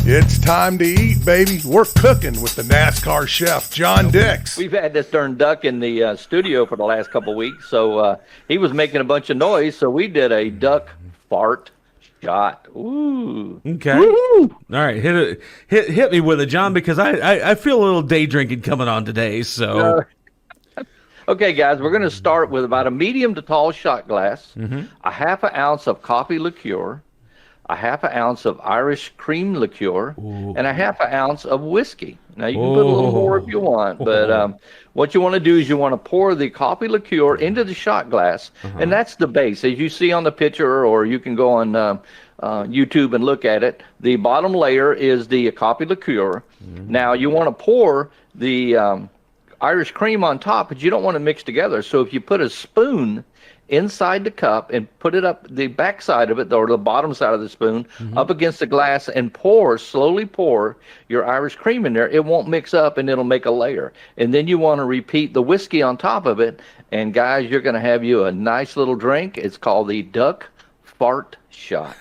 It's time to eat, baby. We're cooking with the NASCAR chef, John Dix. We've had this darn duck in the studio for the last couple of weeks, so he was making a bunch of noise, so we did a duck fart shot. Ooh. Okay. Woo-hoo. All right, hit me with it, John, because I feel a little day drinking coming on today. So Okay, guys, we're going to start with about a medium to tall shot glass, a half an ounce of coffee liqueur, a half an ounce of Irish cream liqueur, and a half an ounce of whiskey. Now, you can put a little more if you want, but what you want to do is you want to pour the coffee liqueur into the shot glass, and that's the base. As you see on the picture, or you can go on YouTube and look at it, the bottom layer is the coffee liqueur. Now, you want to pour the Irish cream on top, but you don't want to mix together. So if you put a spoon inside the cup and put it up the back side of it, or the bottom side of the spoon, up against the glass, and slowly pour your Irish cream in there, it won't mix up and it'll make a layer. And then you want to repeat the whiskey on top of it. And guys, you're going to have you a nice little drink. It's called the duck fart shot.